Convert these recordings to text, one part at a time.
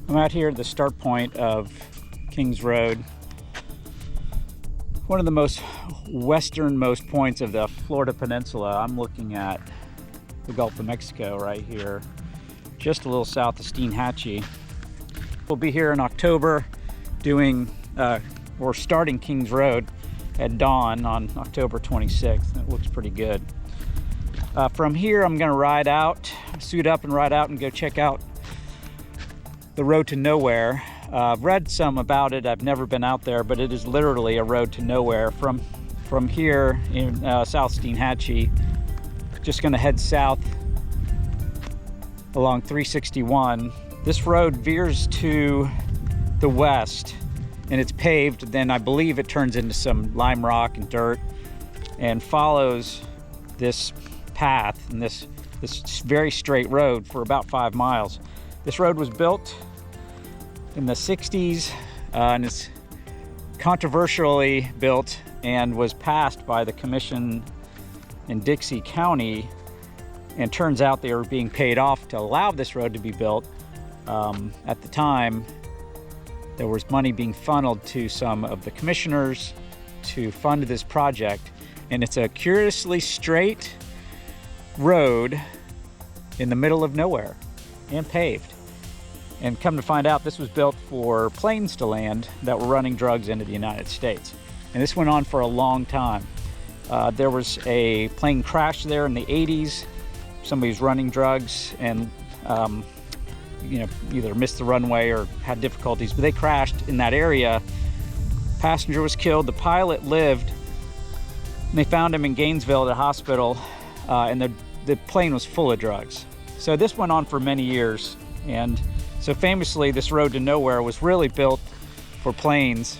I'm out here at the start point of Kings Road, one of the most westernmost points of the Florida Peninsula. I'm looking at the Gulf of Mexico right here, just a little south of Steinhatchee. We'll be here in October doing, or starting Kings Road at dawn on October 26th. It looks pretty good. From here, I'm gonna ride out, suit up and ride out and go check out the road to nowhere. I've read some about it. I've never been out there, but it is literally a road to nowhere. From here in South Steinhatchee, just gonna head south along 361. This road veers to the west and it's paved. Then I believe it turns into some lime rock and dirt and follows this path and this very straight road for about 5 miles. This road was built in the 60s and it's controversially built and was passed by the commission in Dixie County, and turns out they were being paid off to allow this road to be built. At the time, there was money being funneled to some of the commissioners to fund this project, and it's a curiously straight road in the middle of nowhere and paved. And come to find out, this was built for planes to land that were running drugs into the United States. And this went on for a long time. There was a plane crash there in the 80s. Somebody was running drugs and either missed the runway or had difficulties, but they crashed in that area. Passenger was killed, the pilot lived, and they found him in Gainesville at a hospital, and the plane was full of drugs. So this went on for many years, and so famously, this road to nowhere was really built for planes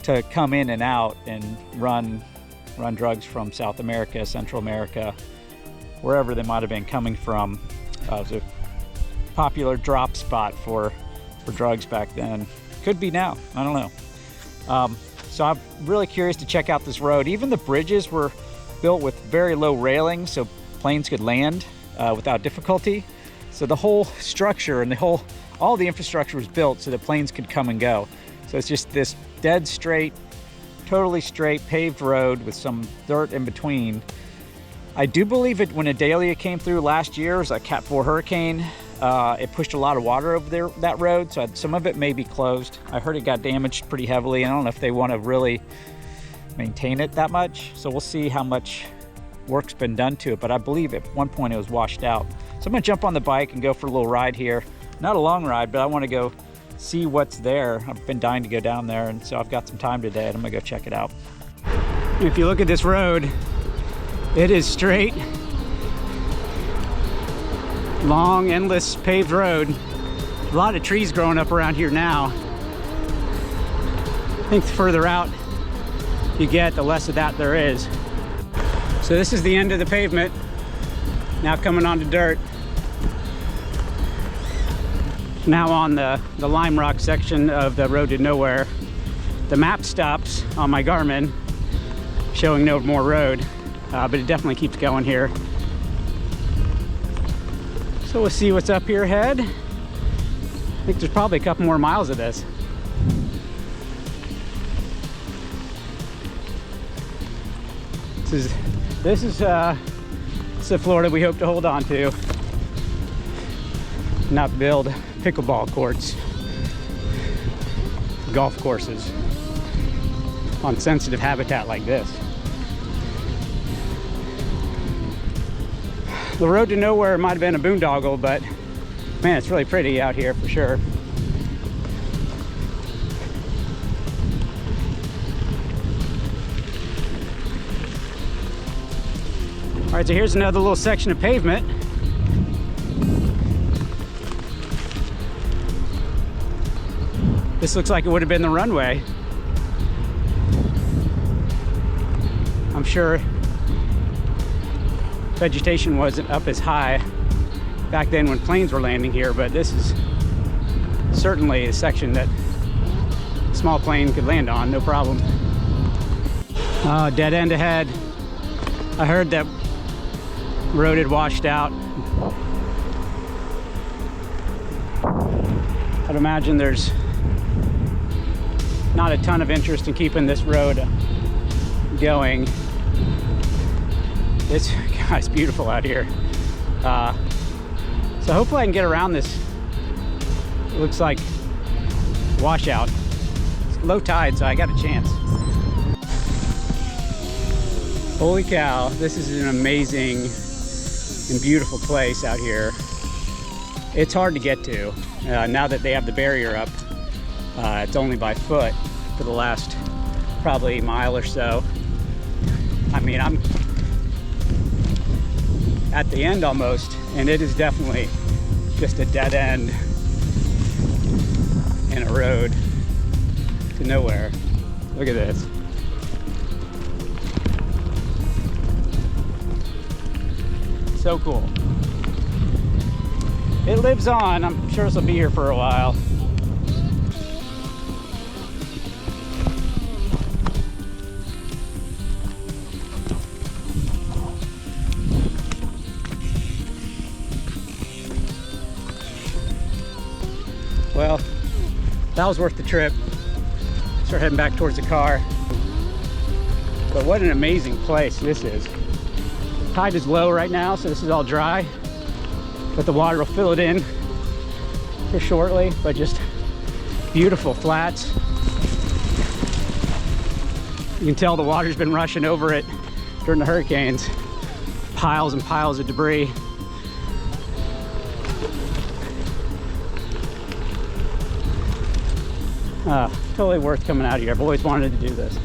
to come in and out and run drugs from South America, Central America, wherever they might have been coming from. It was a popular drop spot for drugs back then. Could be now, I don't know. So I'm really curious to check out this road. Even the bridges were built with very low railings so planes could land without difficulty. So the whole structure and all the infrastructure was built so that planes could come and go. So it's just this dead straight, totally straight paved road with some dirt in between. I do believe it when Idalia came through last year, it was a Cat 4 hurricane. It pushed a lot of water over that road, so some of it may be closed. I heard it got damaged pretty heavily, and I don't know if they want to really maintain it that much. So we'll see how much work's been done to it, but I believe at one point it was washed out. So I'm gonna jump on the bike and go for a little ride here. Not a long ride, but I wanna go see what's there. I've been dying to go down there, and so I've got some time today and I'm gonna go check it out. If you look at this road, it is straight, long, endless paved road. A lot of trees growing up around here now. I think the further out you get, the less of that there is. So this is the end of the pavement. Now coming onto dirt. Now on the lime rock section of the road to nowhere. The map stops on my Garmin showing no more road, but it definitely keeps going here. So we'll see what's up here ahead. I think there's probably a couple more miles of this. This is the Florida we hope to hold on to, not build pickleball courts, golf courses on sensitive habitat like this. The road to nowhere might have been a boondoggle, but man, it's really pretty out here for sure. All right, so here's another little section of pavement. This looks like it would have been the runway. I'm sure vegetation wasn't up as high back then when planes were landing here, but this is certainly a section that a small plane could land on, no problem. Oh, dead end ahead. I heard that road had washed out. I'd imagine there's not a ton of interest in keeping this road going. It's beautiful out here. So hopefully I can get around this. It looks like washout. It's low tide, so I got a chance. Holy cow, this is an amazing and beautiful place out here. It's hard to get to. Now that they have the barrier up, it's only by foot for the last probably mile or so. I mean, I'm at the end almost, and it is definitely just a dead end in a road to nowhere. Look at this. So cool. It lives on. I'm sure this will be here for a while. Well, that was worth the trip. Start heading back towards the car. But what an amazing place this is. Tide is low right now, so this is all dry. But the water will fill it in here shortly. But just beautiful flats. You can tell the water's been rushing over it during the hurricanes. Piles and piles of debris. Totally worth coming out here. I've always wanted to do this.